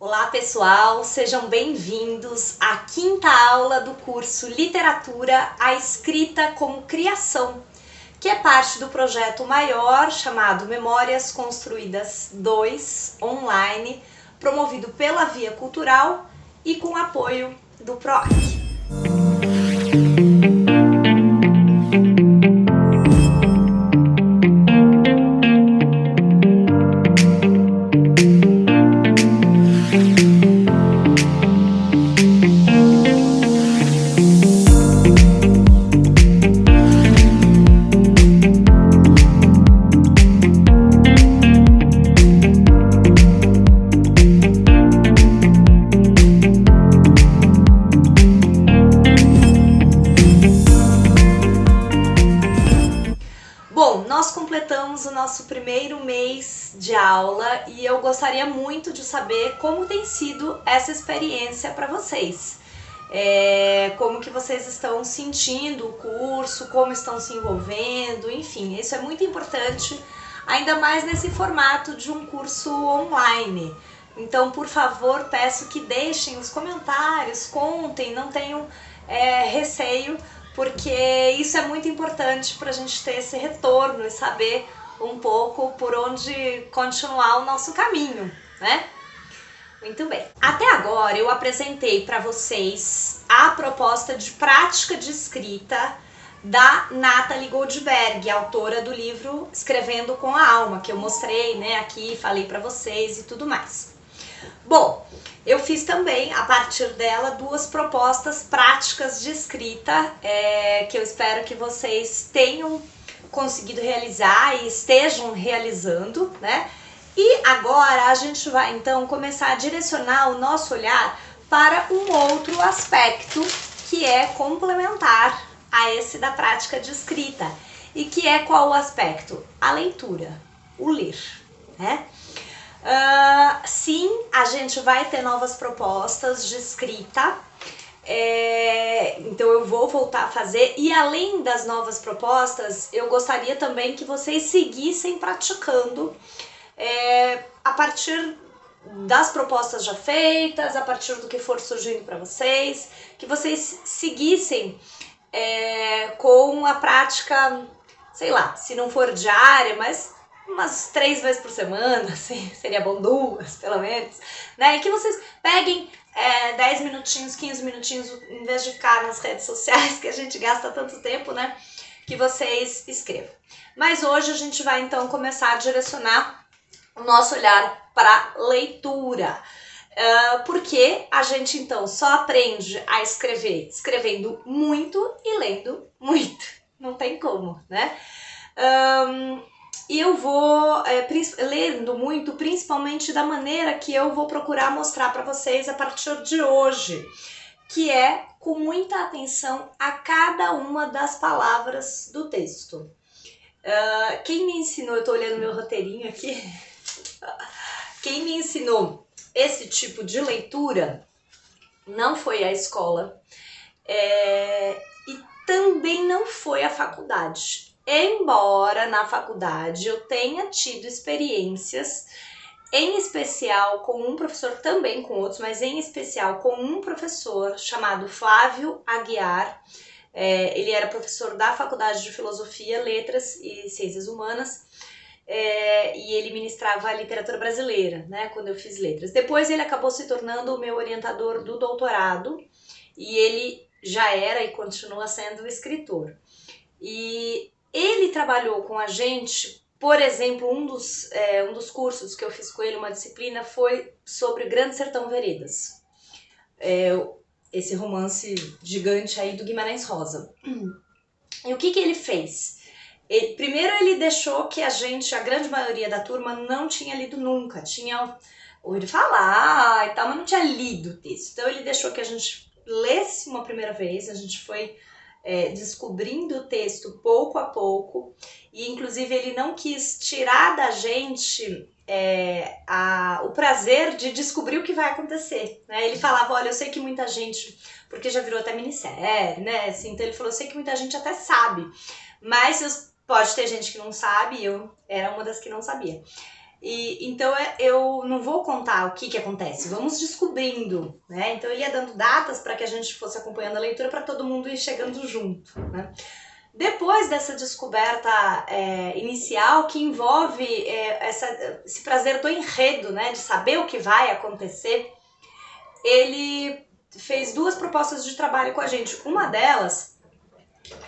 Olá pessoal, sejam bem-vindos à quinta aula do curso Literatura, a Escrita como Criação, que é parte do projeto maior chamado Memórias Construídas 2 online, promovido pela Via Cultural e com apoio do PROAC. Bom, nós completamos o nosso primeiro mês de aula e eu gostaria muito de saber como tem sido essa experiência para vocês. Como que vocês estão sentindo o curso, como estão se envolvendo, enfim, isso é muito importante, ainda mais nesse formato de um curso online. Então, por favor, peço que deixem os comentários, contem, não tenham receio, porque isso é muito importante para a gente ter esse retorno e saber um pouco por onde continuar o nosso caminho, né? Muito bem. Até agora eu apresentei para vocês a proposta de prática de escrita da Nathalie Goldberg, autora do livro Escrevendo com a Alma, que eu mostrei, né, aqui, falei para vocês e tudo mais. Bom, eu fiz também, a partir dela, duas propostas práticas de escrita, que eu espero que vocês tenham conseguido realizar e estejam realizando, né? E agora a gente vai, então, começar a direcionar o nosso olhar para um outro aspecto, que é complementar a esse da prática de escrita. E que é qual o aspecto? A leitura, o ler, né? Sim, a gente vai ter novas propostas de escrita, então eu vou voltar a fazer, e além das novas propostas, eu gostaria também que vocês seguissem praticando a partir das propostas já feitas, a partir do que for surgindo para vocês, que vocês seguissem com a prática, sei lá, se não for diária, mas umas 3 vezes por semana, assim, seria bom 2, pelo menos, né? E que vocês peguem 10 minutinhos, 15 minutinhos, em vez de ficar nas redes sociais, que a gente gasta tanto tempo, né? Que vocês escrevam. Mas hoje a gente vai, então, começar a direcionar o nosso olhar para leitura. Porque a gente, então, só aprende a escrever escrevendo muito e lendo muito. Não tem como, né? E eu vou lendo muito, principalmente da maneira que eu vou procurar mostrar para vocês a partir de hoje, que é com muita atenção a cada uma das palavras do texto. Quem me ensinou, eu tô olhando meu roteirinho aqui, quem me ensinou esse tipo de leitura não foi a escola e também não foi a faculdade. Embora na faculdade eu tenha tido experiências, em especial com um professor, também com outros, mas em especial com um professor chamado Flávio Aguiar. Ele era professor da Faculdade de Filosofia, Letras e Ciências Humanas, e ele ministrava a literatura brasileira, né, quando eu fiz letras. Depois ele acabou se tornando o meu orientador do doutorado, e ele já era e continua sendo escritor. E ele trabalhou com a gente, por exemplo, um dos cursos que eu fiz com ele, uma disciplina, foi sobre Grande Sertão Veredas. Esse romance gigante aí do Guimarães Rosa. E o que ele fez? Primeiro ele deixou que a grande maioria da turma, não tinha lido nunca, tinha ouvido falar e tal, mas não tinha lido o texto. Então ele deixou que a gente lesse uma primeira vez, a gente foi descobrindo o texto pouco a pouco, e inclusive ele não quis tirar da gente o prazer de descobrir o que vai acontecer, né? Ele falava, olha, eu sei que muita gente, porque já virou até minissérie, né? Assim, então ele falou, eu sei que muita gente até sabe, mas pode ter gente que não sabe, e eu era uma das que não sabia. E então eu não vou contar o que acontece, vamos descobrindo, né? Então ele ia dando datas para que a gente fosse acompanhando a leitura para todo mundo ir chegando junto, né? Depois dessa descoberta inicial, que envolve esse prazer do enredo, né, de saber o que vai acontecer, ele fez 2 propostas de trabalho com a gente. Uma delas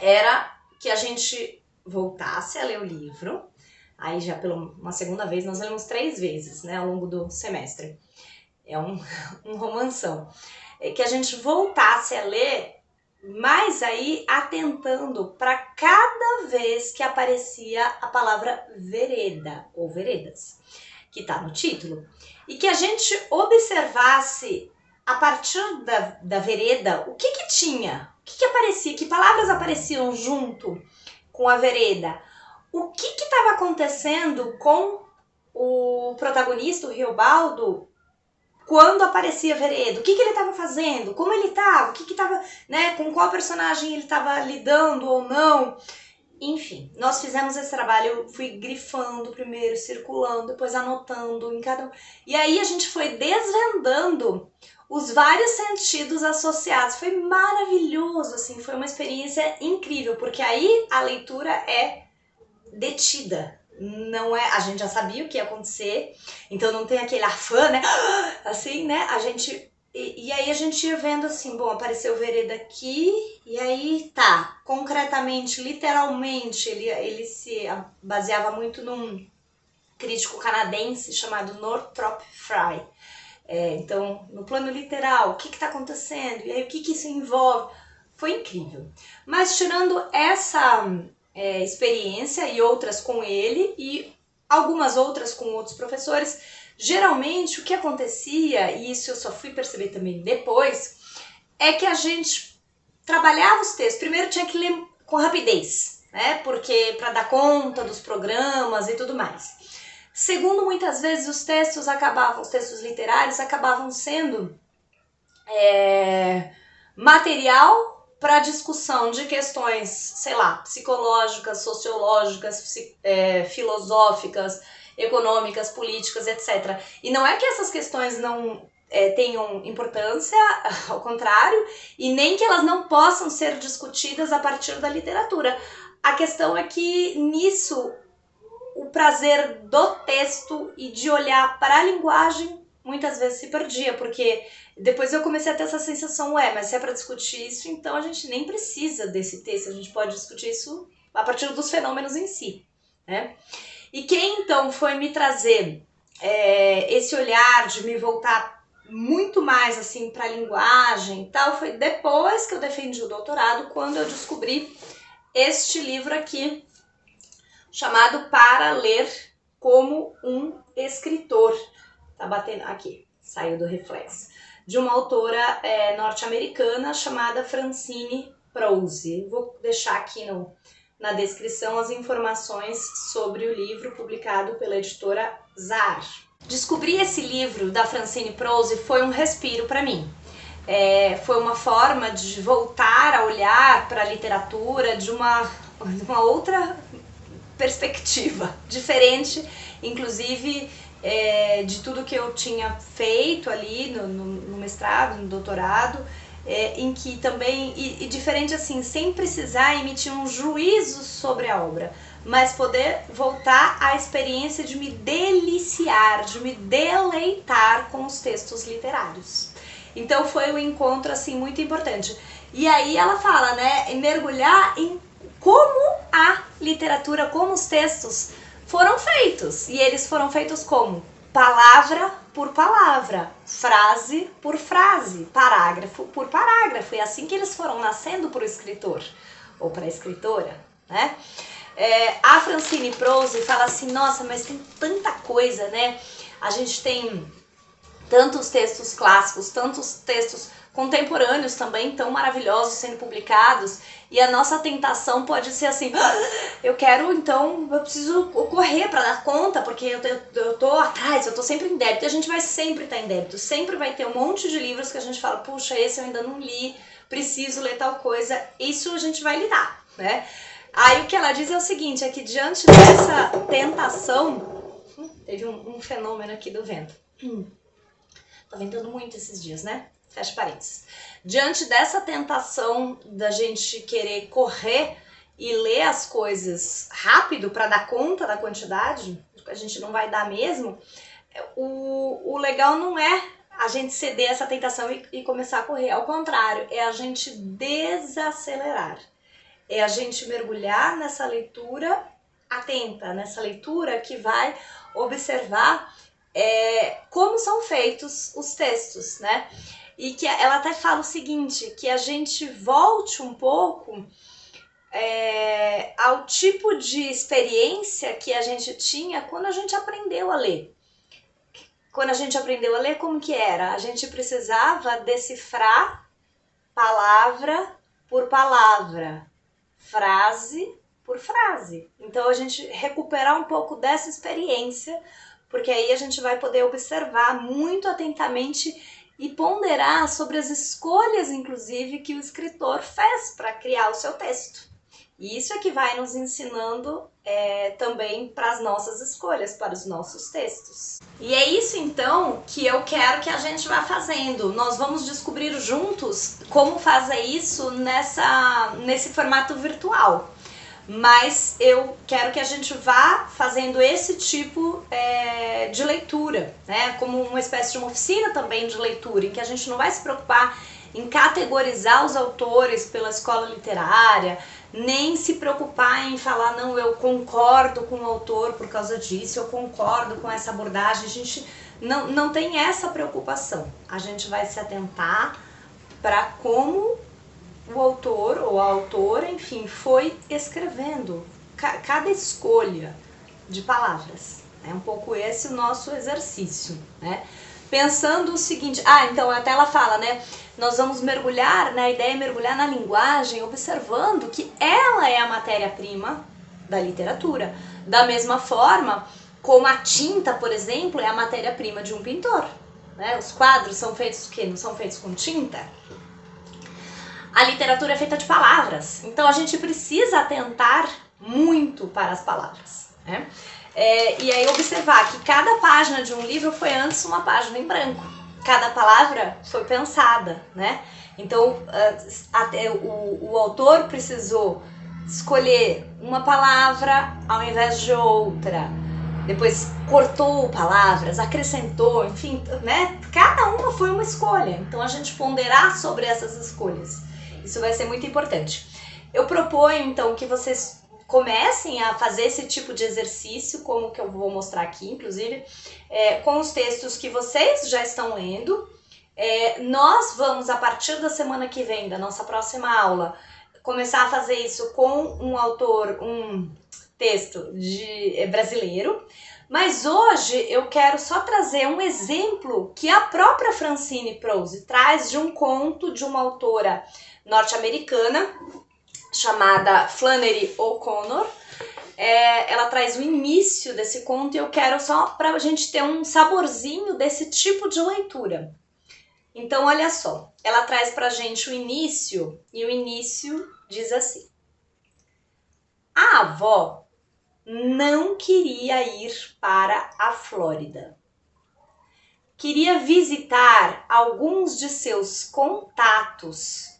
era que a gente voltasse a ler o livro, aí já pela uma segunda vez, nós lemos 3 vezes, né, ao longo do semestre. É um romanção. Que a gente voltasse a ler, mas aí atentando para cada vez que aparecia a palavra vereda ou veredas, que está no título, e que a gente observasse a partir da vereda o que tinha, o que aparecia, que palavras apareciam junto com a vereda, o que estava acontecendo com o protagonista, o Riobaldo, quando aparecia Veredo, o que ele estava fazendo, como ele estava, o que estava, né, com qual personagem ele estava lidando ou não. Enfim, nós fizemos esse trabalho, eu fui grifando primeiro, circulando, depois anotando em cada um. E aí a gente foi desvendando os vários sentidos associados. Foi maravilhoso, assim, foi uma experiência incrível, porque aí a leitura é detida. Não é, a gente já sabia o que ia acontecer, então não tem aquele afã, né? Assim, né? A gente e aí a gente ia vendo assim, bom, apareceu o Vereda aqui, e aí tá, concretamente, literalmente, ele se baseava muito num crítico canadense chamado Northrop Frye. Então, no plano literal, o que está acontecendo? E aí o que isso envolve? Foi incrível. Mas tirando essa experiência e outras com ele e algumas outras com outros professores, geralmente o que acontecia, e isso eu só fui perceber também depois, é que a gente trabalhava os textos. Primeiro tinha que ler com rapidez, né? Porque para dar conta dos programas e tudo mais. Segundo, muitas vezes os textos literários acabavam sendo material para discussão de questões, sei lá, psicológicas, sociológicas, filosóficas, econômicas, políticas, etc. E não é que essas questões não tenham importância, ao contrário, e nem que elas não possam ser discutidas a partir da literatura. A questão é que nisso o prazer do texto e de olhar para a linguagem muitas vezes se perdia, porque depois eu comecei a ter essa sensação, mas se é para discutir isso, então a gente nem precisa desse texto, a gente pode discutir isso a partir dos fenômenos em si, né? E quem então foi me trazer esse olhar de me voltar muito mais assim para a linguagem e tal, foi depois que eu defendi o doutorado, quando eu descobri este livro aqui, chamado Para Ler como um Escritor. Tá batendo aqui, saiu do reflexo. De uma autora norte-americana chamada Francine Prose. Vou deixar aqui na descrição as informações sobre o livro publicado pela editora Zar. Descobrir esse livro da Francine Prose foi um respiro para mim. Foi uma forma de voltar a olhar para a literatura de uma outra perspectiva, diferente, inclusive de tudo que eu tinha feito ali no mestrado, no doutorado, em que também, e diferente assim, sem precisar emitir um juízo sobre a obra, mas poder voltar à experiência de me deliciar, de me deleitar com os textos literários. Então foi um encontro assim muito importante. E aí ela fala, né, mergulhar em como a literatura, como os textos foram feitos. E eles foram feitos como? Palavra por palavra, frase por frase, parágrafo por parágrafo. E é assim que eles foram nascendo para o escritor, ou para a escritora, né? A Francine Prose fala assim, nossa, mas tem tanta coisa, né? A gente tem tantos textos clássicos, tantos textos contemporâneos também, tão maravilhosos sendo publicados, e a nossa tentação pode ser assim, eu preciso correr para dar conta, porque eu tô atrás, eu tô sempre em débito, e a gente vai sempre estar em débito, sempre vai ter um monte de livros que a gente fala, puxa, esse eu ainda não li, preciso ler tal coisa, isso a gente vai lidar, né? Aí o que ela diz é o seguinte, é que diante dessa tentação, Teve um fenômeno aqui do vento. Tá ventando muito esses dias, né? Fecha parênteses. Diante dessa tentação da gente querer correr e ler as coisas rápido para dar conta da quantidade, a gente não vai dar mesmo, o legal não é a gente ceder essa tentação e começar a correr. Ao contrário, é a gente desacelerar. É a gente mergulhar nessa leitura atenta, nessa leitura que vai observar como são feitos os textos, né? E que ela até fala o seguinte, que a gente volte um pouco ao tipo de experiência que a gente tinha quando a gente aprendeu a ler. Quando a gente aprendeu a ler, como que era? A gente precisava decifrar palavra por palavra, frase por frase. Então a gente recuperar um pouco dessa experiência, porque aí a gente vai poder observar muito atentamente e ponderar sobre as escolhas, inclusive, que o escritor fez para criar o seu texto. E isso é que vai nos ensinando também para as nossas escolhas, para os nossos textos. E é isso então que eu quero que a gente vá fazendo. Nós vamos descobrir juntos como fazer isso nesse formato virtual. Mas eu quero que a gente vá fazendo esse tipo de leitura, né? Como uma espécie de uma oficina também de leitura, em que a gente não vai se preocupar em categorizar os autores pela escola literária, nem se preocupar em falar, não, eu concordo com o autor por causa disso, eu concordo com essa abordagem. A gente não tem essa preocupação. A gente vai se atentar para como o autor ou a autora, enfim, foi escrevendo cada escolha de palavras. É um pouco esse o nosso exercício, né? Pensando o seguinte, então até ela fala, né? Nós vamos mergulhar, né? A ideia é mergulhar na linguagem, observando que ela é a matéria-prima da literatura. Da mesma forma como a tinta, por exemplo, é a matéria-prima de um pintor, né? Os quadros são feitos do quê? Não são feitos com tinta? A literatura é feita de palavras, então a gente precisa atentar muito para as palavras, né? E aí observar que cada página de um livro foi antes uma página em branco. Cada palavra foi pensada, né? Então o autor precisou escolher uma palavra ao invés de outra. Depois cortou palavras, acrescentou, enfim, né? Cada uma foi uma escolha. Então a gente ponderar sobre essas escolhas. Isso vai ser muito importante. Eu proponho, então, que vocês comecem a fazer esse tipo de exercício, como que eu vou mostrar aqui, inclusive, com os textos que vocês já estão lendo. Nós vamos, a partir da semana que vem, da nossa próxima aula, começar a fazer isso com um autor, um texto brasileiro. Mas hoje eu quero só trazer um exemplo que a própria Francine Prose traz de um conto de uma autora norte-americana chamada Flannery O'Connor. Ela traz o início desse conto e eu quero só para a gente ter um saborzinho desse tipo de leitura. Então, olha só, ela traz pra gente o início e o início diz assim: a avó não queria ir para a Flórida. Queria visitar alguns de seus contatos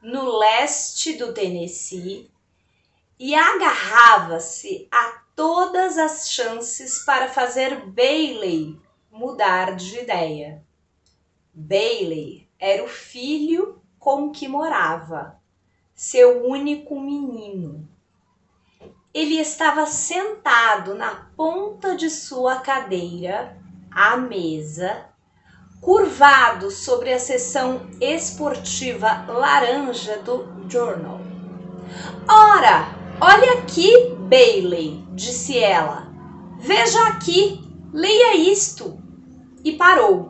no leste do Tennessee e agarrava-se a todas as chances para fazer Bailey mudar de ideia. Bailey era o filho com que morava, seu único menino. Ele estava sentado na ponta de sua cadeira, à mesa, curvado sobre a seção esportiva laranja do Journal. Ora, olha aqui, Bailey, disse ela. Veja aqui, leia isto. E parou.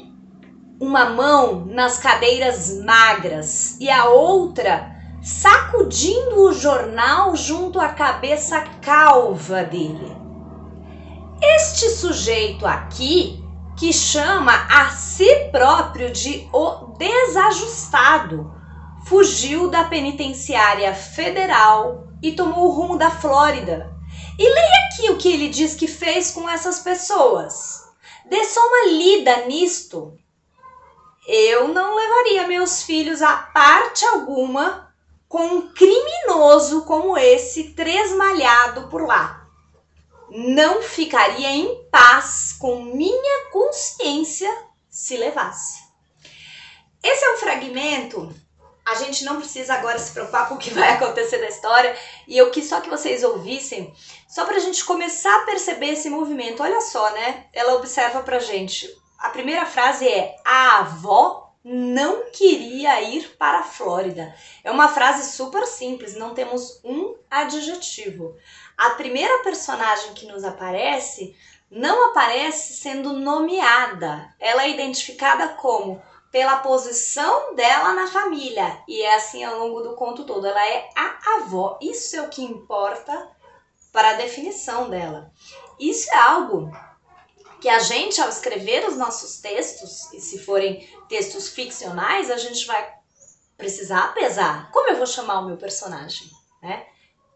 Uma mão nas cadeiras magras e a outra sacudindo o jornal junto à cabeça calva dele. Este sujeito aqui, que chama a si próprio de o desajustado, fugiu da penitenciária federal e tomou o rumo da Flórida. E leia aqui o que ele diz que fez com essas pessoas. Dê só uma lida nisto. Eu não levaria meus filhos a parte alguma com um criminoso como esse tresmalhado por lá. Não ficaria em paz com minha consciência se levasse. Esse é um fragmento, a gente não precisa agora se preocupar com o que vai acontecer na história, e eu quis só que vocês ouvissem, só pra gente começar a perceber esse movimento. Olha só, né? Ela observa pra gente. A primeira frase é: a avó não queria ir para a Flórida. É uma frase super simples, não temos um adjetivo. A primeira personagem que nos aparece não aparece sendo nomeada. Ela é identificada como pela posição dela na família. E é assim ao longo do conto todo. Ela é a avó. Isso é o que importa para a definição dela. Isso é algo que a gente, ao escrever os nossos textos, e se forem textos ficcionais, a gente vai precisar pesar. Como eu vou chamar o meu personagem? Né?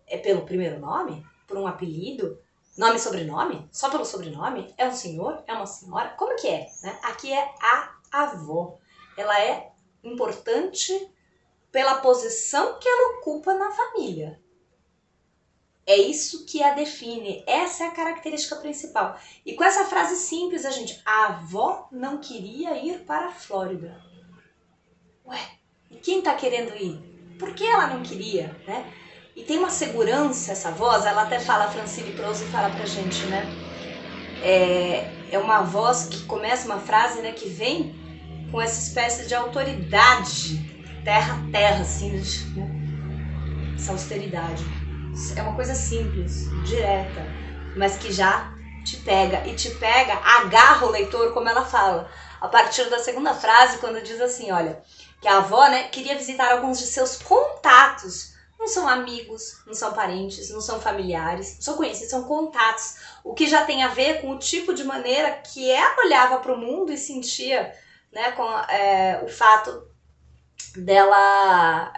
É pelo primeiro nome? Por um apelido? Nome e sobrenome? Só pelo sobrenome? É um senhor? É uma senhora? Como que é? Né? Aqui é a avó. Ela é importante pela posição que ela ocupa na família. É isso que a define, essa é a característica principal. E com essa frase simples, a avó não queria ir para a Flórida. Ué, e quem tá querendo ir? Por que ela não queria, né? E tem uma segurança essa voz, ela até fala, a Francine Proso fala pra gente, né? É uma voz que começa uma frase, né, que vem com essa espécie de autoridade, terra a terra, assim, né? Essa austeridade. É uma coisa simples, direta, mas que já te pega. E te pega, agarra o leitor, como ela fala. A partir da segunda frase, quando diz assim, olha, que a avó, né, queria visitar alguns de seus contatos. Não são amigos, não são parentes, não são familiares, não são conhecidos, são contatos. O que já tem a ver com o tipo de maneira que ela olhava para o mundo e sentia, né, com o fato dela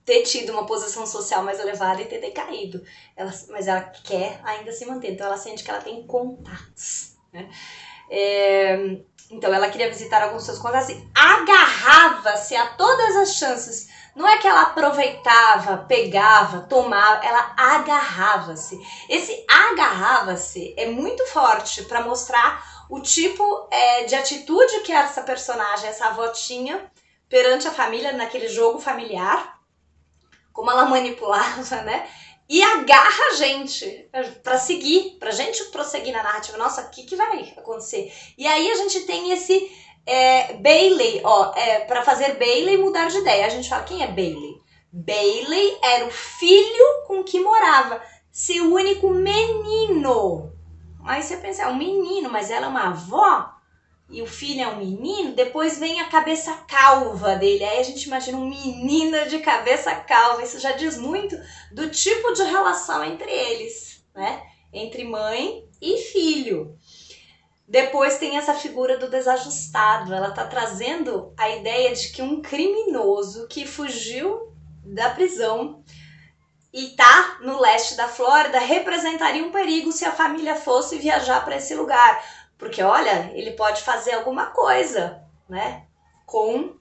ter tido uma posição social mais elevada e ter decaído. Mas ela quer ainda se manter, então ela sente que ela tem contatos. Né? Então ela queria visitar alguns seus contatos e agarrava-se a todas as chances. Não é que ela aproveitava, pegava, tomava, ela agarrava-se. Esse agarrava-se é muito forte para mostrar o tipo de atitude que essa personagem, essa avó tinha perante a família, naquele jogo familiar, como ela manipulava, né? E agarra a gente pra seguir, pra gente prosseguir na narrativa. Nossa, o que vai acontecer? E aí a gente tem esse Bailey, pra fazer Bailey mudar de ideia. A gente fala, quem é Bailey? Bailey era o filho com que morava, seu único menino. Aí você pensa, é um menino, mas ela é uma avó? E o filho é um menino, depois vem a cabeça calva dele. Aí a gente imagina um menino de cabeça calva. Isso já diz muito do tipo de relação entre eles, né? Entre mãe e filho. Depois tem essa figura do desajustado. Ela tá trazendo a ideia de que um criminoso que fugiu da prisão e tá no leste da Flórida representaria um perigo se a família fosse viajar para esse lugar. Porque, olha, ele pode fazer alguma coisa, né, com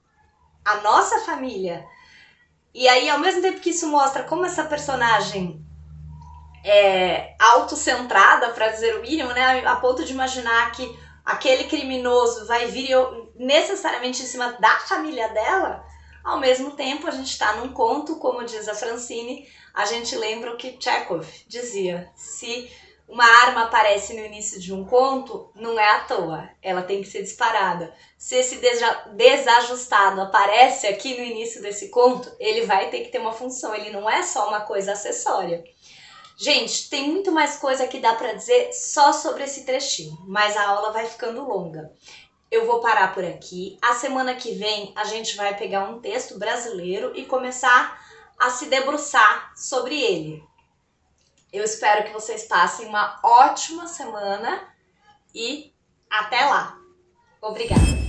a nossa família. E aí, ao mesmo tempo que isso mostra como essa personagem é autocentrada, para dizer o mínimo, né, a ponto de imaginar que aquele criminoso vai vir necessariamente em cima da família dela, ao mesmo tempo a gente está num conto, como diz a Francine, a gente lembra o que Chekhov dizia, se uma arma aparece no início de um conto, não é à toa, ela tem que ser disparada. Se esse desajustado aparece aqui no início desse conto, ele vai ter que ter uma função, ele não é só uma coisa acessória. Gente, tem muito mais coisa que dá para dizer só sobre esse trechinho, mas a aula vai ficando longa. Eu vou parar por aqui. A semana que vem a gente vai pegar um texto brasileiro e começar a se debruçar sobre ele. Eu espero que vocês passem uma ótima semana e até lá. Obrigada!